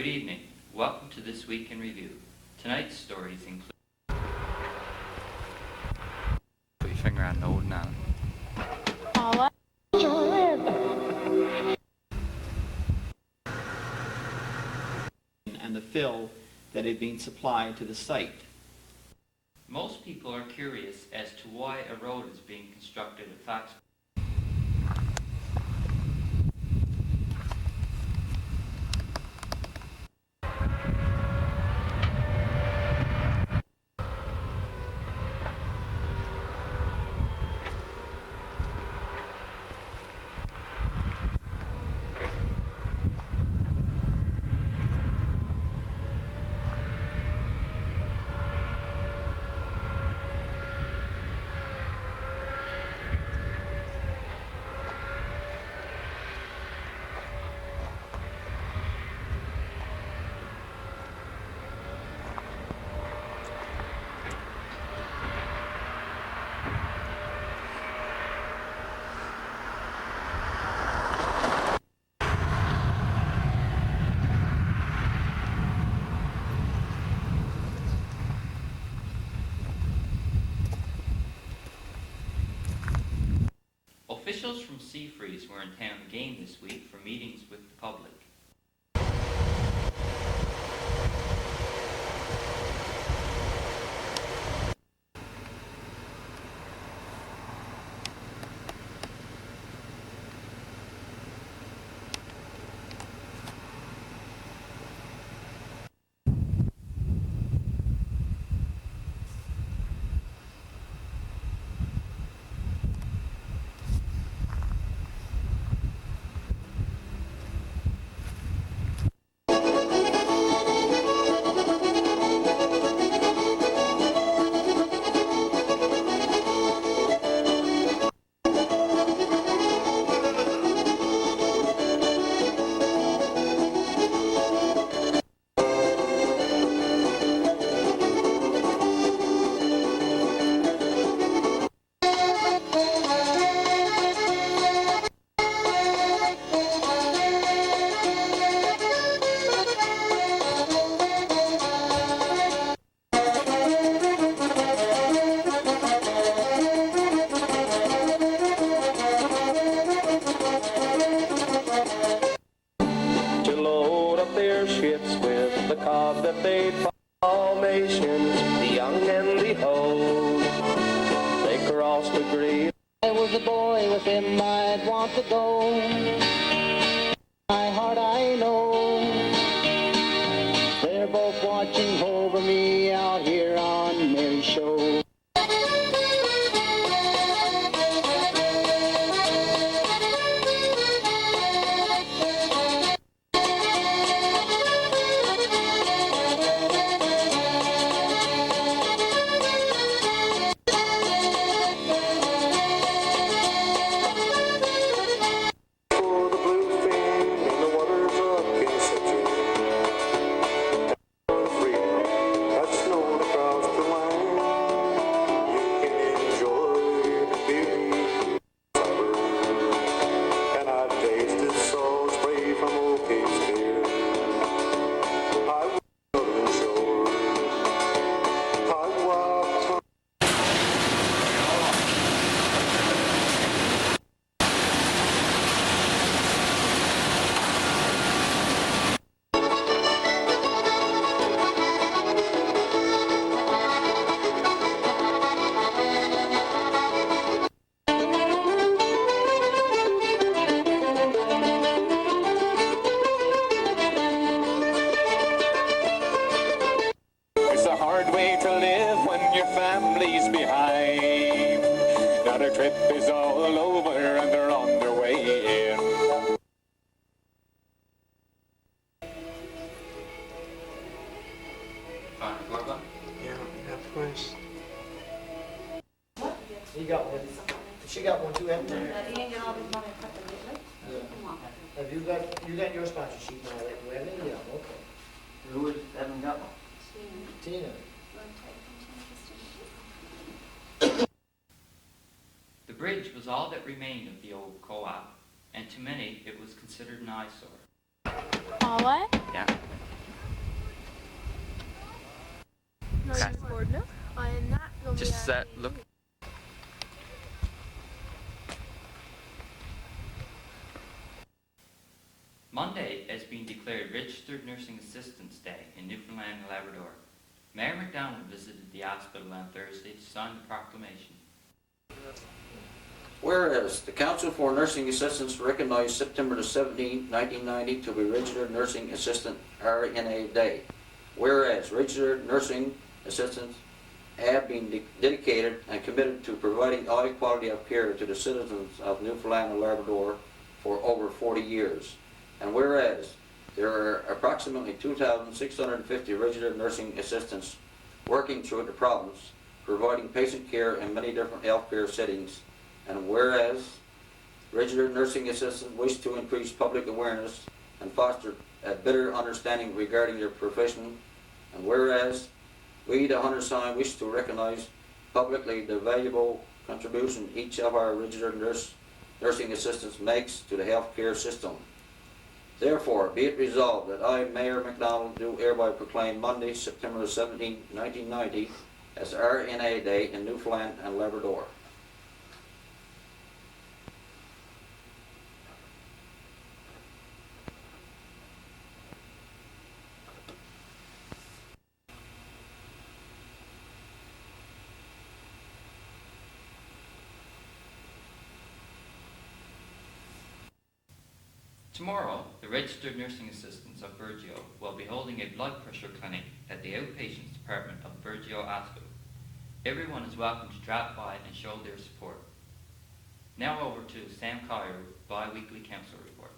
Good evening. Welcome to This Week in Review. Tonight's stories include... Put your finger on the old now. And the fill that had been supplied to the site. Most people are curious as to why a road is being constructed at Fox. Officials from Seafreeze were in town again this week for meetings with the public. Ships with the cod that they formations, the young and the old. They crossed the grave. I was a boy with him, I'd want to go. My heart I know. They're both watching over me out here on Mary's show. Trip is all over and they're on their way in. Yeah, of course. You got one. She got one too, haven't you? Have you got your sponsor sheet now? Like, do you have any? Yeah, okay. Who haven't got one? Tina. The bridge was all that remained of the old co-op, and to many it was considered an eyesore. Oh, what? Yeah. record now. I am not going to Just set, look. Monday has been declared Registered Nursing Assistants Day in Newfoundland and Labrador. Mayor McDonald visited the hospital on Thursday to sign the proclamation. Whereas the Council for Nursing Assistants recognized September the 17th, 1990 to be Registered Nursing Assistant RNA Day. Whereas Registered Nursing Assistants have been dedicated and committed to providing high quality of care to the citizens of Newfoundland and Labrador for over 40 years. And whereas there are approximately 2,650 registered nursing assistants working throughout the province, providing patient care in many different healthcare settings. And whereas registered nursing assistants wish to increase public awareness and foster a better understanding regarding their profession. And whereas we, the undersigned, wish to recognize publicly the valuable contribution each of our registered nursing assistants makes to the healthcare system. Therefore, be it resolved that I, Mayor McDonald, do hereby proclaim Monday, September 17, 1990, as RNA Day in Newfoundland and Labrador. Tomorrow, the Registered Nursing Assistants of Burgeo will be holding a blood pressure clinic at the Outpatients Department of Burgeo Hospital. Everyone is welcome to drop by and show their support. Now over to Sam Collier, Bi-Weekly Council Report.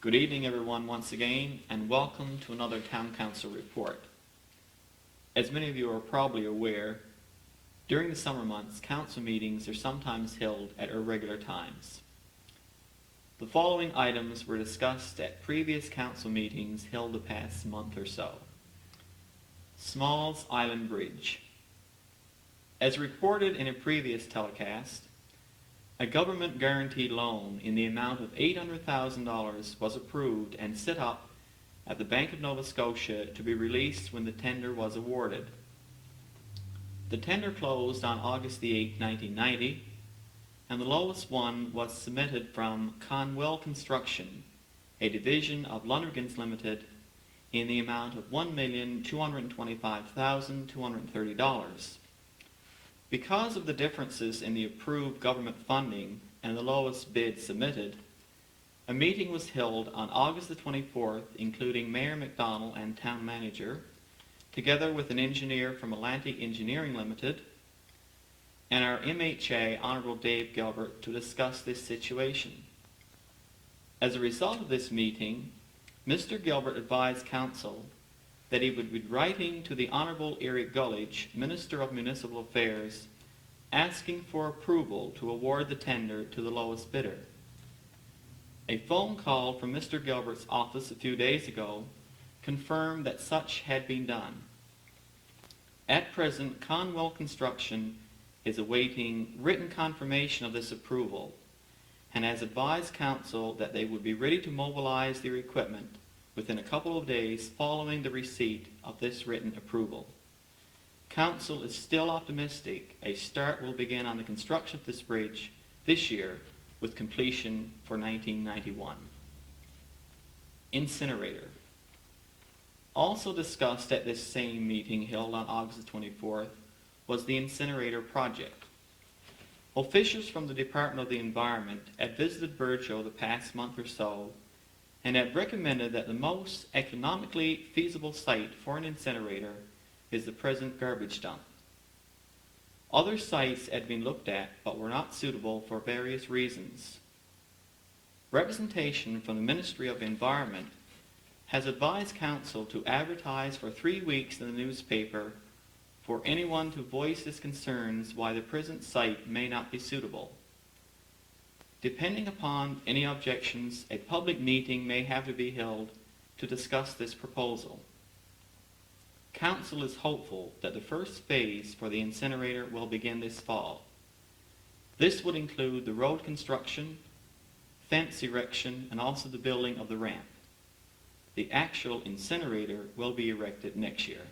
Good evening everyone once again, and welcome to another Town Council report. As many of you are probably aware, during the summer months, council meetings are sometimes held at irregular times. The following items were discussed at previous council meetings held the past month or so. Smalls Island Bridge. As reported in a previous telecast, a government guaranteed loan in the amount of $800,000 was approved and set up at the Bank of Nova Scotia to be released when the tender was awarded. The tender closed on August the 8th, 1990, and the lowest one was submitted from Conwell Construction, a division of Lonergans Limited, in the amount of $1,225,230. Because of the differences in the approved government funding and the lowest bid submitted, a meeting was held on August the 24th, including Mayor McDonald and Town Manager, together with an engineer from Atlantic Engineering Limited, and our MHA, Honourable Dave Gilbert, to discuss this situation. As a result of this meeting, Mr. Gilbert advised Council that he would be writing to the Honourable Eric Gullidge, Minister of Municipal Affairs, asking for approval to award the tender to the lowest bidder. A phone call from Mr. Gilbert's office a few days ago confirmed that such had been done. At present, Conwell Construction is awaiting written confirmation of this approval and has advised Council that they would be ready to mobilize their equipment within a couple of days following the receipt of this written approval. Council is still optimistic a start will begin on the construction of this bridge this year, with completion for 1991. Incinerator. Also discussed at this same meeting held on August 24th was the incinerator project. Officials from the Department of the Environment had visited Burgeo the past month or so and have recommended that the most economically feasible site for an incinerator is the present garbage dump. Other sites had been looked at but were not suitable for various reasons. Representation from the Ministry of Environment has advised Council to advertise for 3 weeks in the newspaper for anyone to voice his concerns why the present site may not be suitable. Depending upon any objections, a public meeting may have to be held to discuss this proposal. Council is hopeful that the first phase for the incinerator will begin this fall. This would include the road construction, fence erection, and also the building of the ramp. The actual incinerator will be erected next year.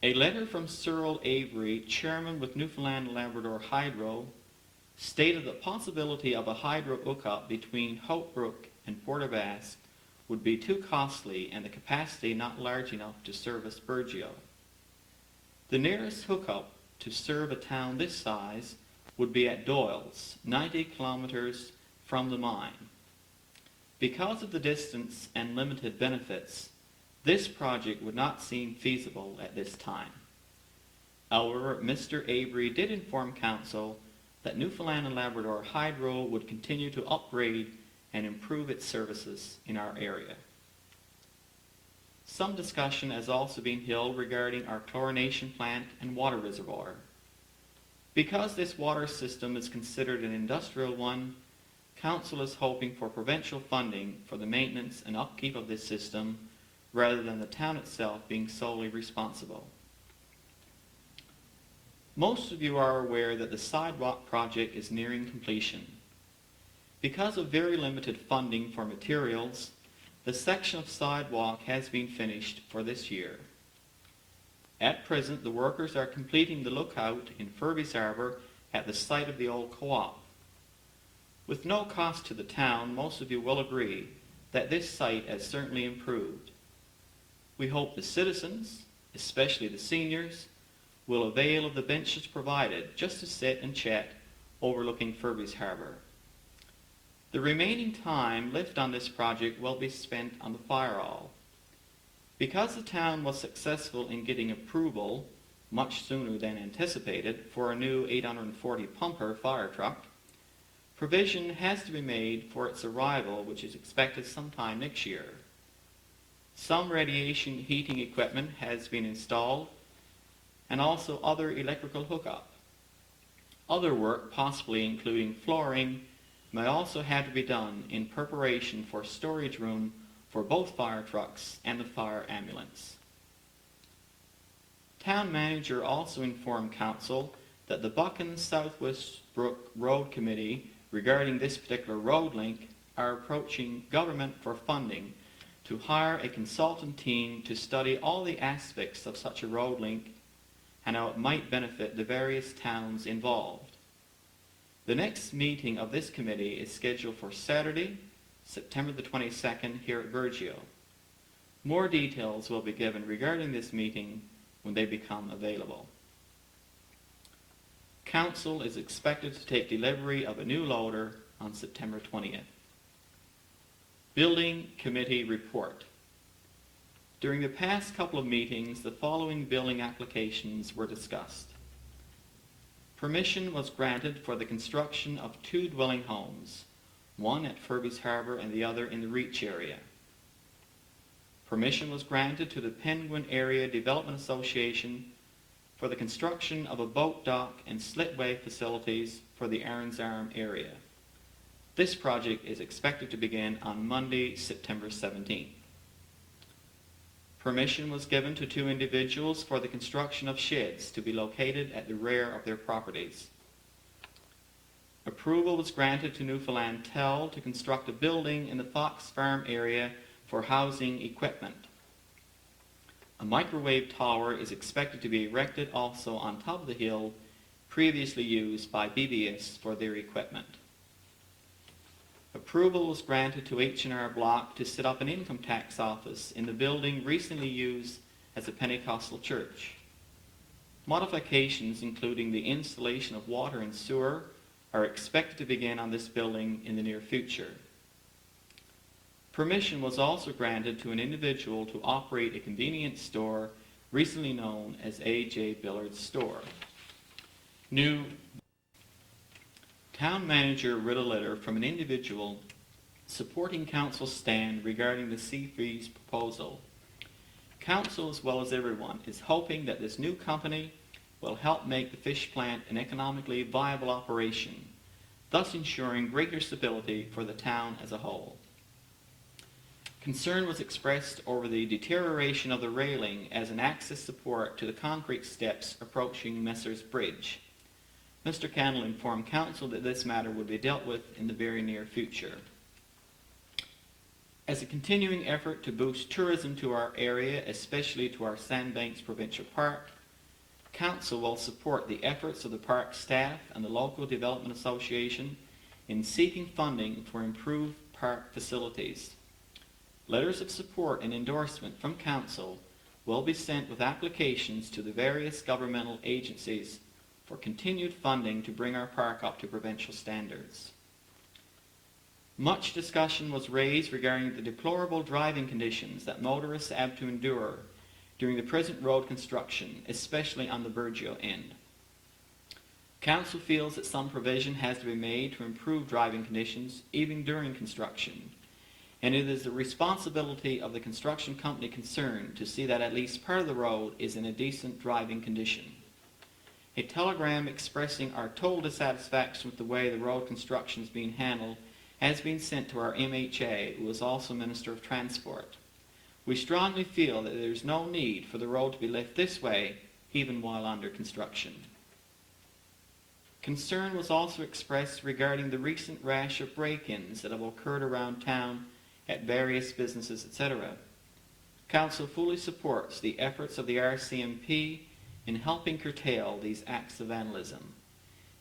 A letter from Cyril Avery, chairman with Newfoundland and Labrador Hydro, stated the possibility of a hydro hookup between Hope Brook and Port Basque would be too costly and the capacity not large enough to service Burgeo. The nearest hookup to serve a town this size would be at Doyle's, 90 kilometers from the mine. Because of the distance and limited benefits, this project would not seem feasible at this time. However, Mr. Avery did inform Council that Newfoundland and Labrador Hydro would continue to upgrade and improve its services in our area. Some discussion has also been held regarding our chlorination plant and water reservoir. Because this water system is considered an industrial one, Council is hoping for provincial funding for the maintenance and upkeep of this system rather than the town itself being solely responsible. Most of you are aware that the sidewalk project is nearing completion. Because of very limited funding for materials, the section of sidewalk has been finished for this year. At present, the workers are completing the lookout in Furby's Harbour at the site of the old co-op. With no cost to the town, most of you will agree that this site has certainly improved. We hope the citizens, especially the seniors, will avail of the benches provided just to sit and chat overlooking Furby's Harbour. The remaining time left on this project will be spent on the fire hall. Because the town was successful in getting approval, much sooner than anticipated, for a new 840 pumper fire truck, provision has to be made for its arrival, which is expected sometime next year. Some radiation heating equipment has been installed, and also other electrical hookup. Other work, possibly including flooring, may also have to be done in preparation for storage room for both fire trucks and the fire ambulance. Town manager also informed Council that the Buchan Southwest Brook Road Committee regarding this particular road link are approaching government for funding to hire a consultant team to study all the aspects of such a road link and how it might benefit the various towns involved. The next meeting of this committee is scheduled for Saturday, September the 22nd here at Burgeo. More details will be given regarding this meeting when they become available. Council is expected to take delivery of a new loader on September 20th. Building Committee Report. During the past couple of meetings, the following building applications were discussed. Permission was granted for the construction of 2 dwelling homes, one at Furby's Harbour and the other in the Reach area. Permission was granted to the Penguin Area Development Association for the construction of a boat dock and slipway facilities for the Aaron's Arm area. This project is expected to begin on Monday, September 17th. Permission was given to 2 individuals for the construction of sheds to be located at the rear of their properties. Approval was granted to Newfoundland Tel to construct a building in the Fox Farm area for housing equipment. A microwave tower is expected to be erected also on top of the hill previously used by BBS for their equipment. Approval was granted to H&R Block to set up an income tax office in the building recently used as a Pentecostal church. Modifications, including the installation of water and sewer, are expected to begin on this building in the near future. Permission was also granted to an individual to operate a convenience store recently known as A.J. Billard's Store. New Town manager read a letter from an individual supporting Council's stand regarding the Seafreeze proposal. Council, as well as everyone, is hoping that this new company will help make the fish plant an economically viable operation, thus ensuring greater stability for the town as a whole. Concern was expressed over the deterioration of the railing as an access support to the concrete steps approaching Messer's Bridge. Mr. Candle informed Council that this matter would be dealt with in the very near future. As a continuing effort to boost tourism to our area, especially to our Sandbanks Provincial Park, Council will support the efforts of the park staff and the local development association in seeking funding for improved park facilities. Letters of support and endorsement from Council will be sent with applications to the various governmental agencies for continued funding to bring our park up to provincial standards. Much discussion was raised regarding the deplorable driving conditions that motorists have to endure during the present road construction, especially on the Burgeo end. Council feels that some provision has to be made to improve driving conditions even during construction, and it is the responsibility of the construction company concerned to see that at least part of the road is in a decent driving condition. A telegram expressing our total dissatisfaction with the way the road construction is being handled has been sent to our MHA, who is also Minister of Transport. We strongly feel that there is no need for the road to be left this way, even while under construction. Concern was also expressed regarding the recent rash of break-ins that have occurred around town at various businesses, etc. Council fully supports the efforts of the RCMP in helping curtail these acts of vandalism.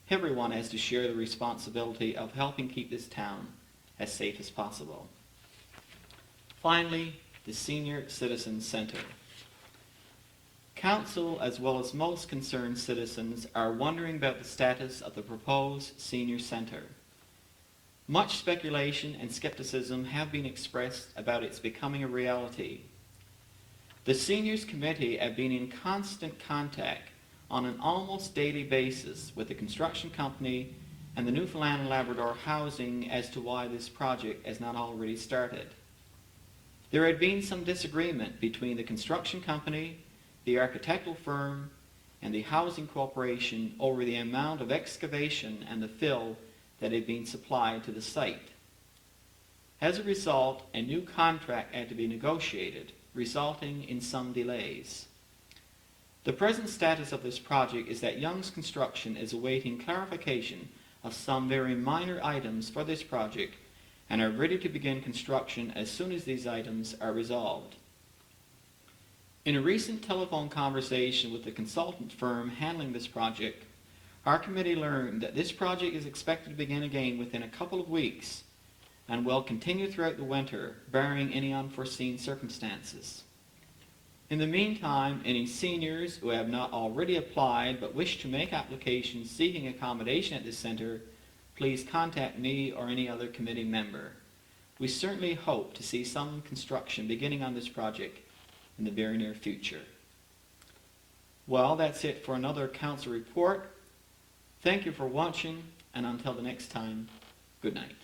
Everyone has to share the responsibility of helping keep this town as safe as possible. Finally, the Senior Citizen Centre. Council, as well as most concerned citizens, are wondering about the status of the proposed Senior Centre. Much speculation and skepticism have been expressed about its becoming a reality. The Seniors Committee have been in constant contact on an almost daily basis with the construction company and the Newfoundland and Labrador Housing as to why this project has not already started. There had been some disagreement between the construction company, the architectural firm, and the housing corporation over the amount of excavation and the fill that had been supplied to the site. As a result, a new contract had to be negotiated, resulting in some delays. The present status of this project is that Young's Construction is awaiting clarification of some very minor items for this project and are ready to begin construction as soon as these items are resolved. In a recent telephone conversation with the consultant firm handling this project, our committee learned that this project is expected to begin again within a couple of weeks and will continue throughout the winter, barring any unforeseen circumstances. In the meantime, any seniors who have not already applied but wish to make applications seeking accommodation at this centre, please contact me or any other committee member. We certainly hope to see some construction beginning on this project in the very near future. Well, that's it for another council report. Thank you for watching, and until the next time, good night.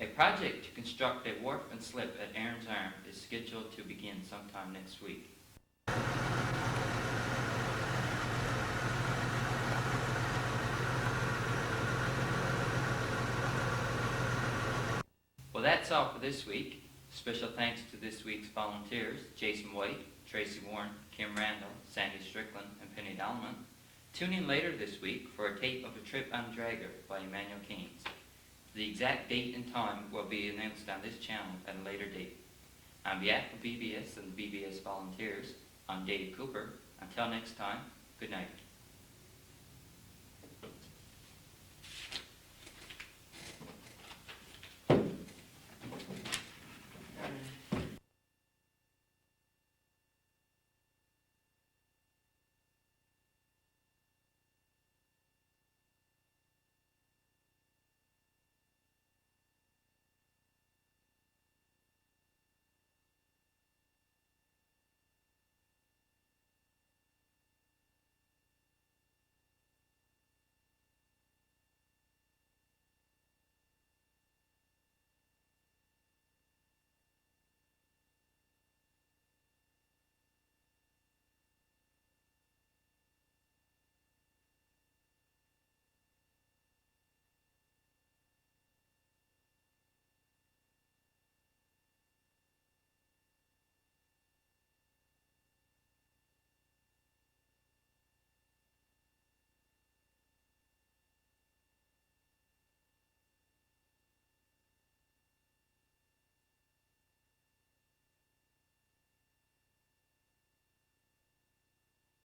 A project to construct a wharf and slip at Aaron's Arm is scheduled to begin sometime next week. Well, that's all for this week. Special thanks to this week's volunteers, Jason White, Tracy Warren, Kim Randall, Sandy Strickland, and Penny Dalman. Tune in later this week for a tape of A Trip on Dragger by Emmanuel Keynes. The exact date and time will be announced on this channel at a later date. On behalf of BBS and the BBS volunteers, I'm Dave Cooper. Until next time, good night.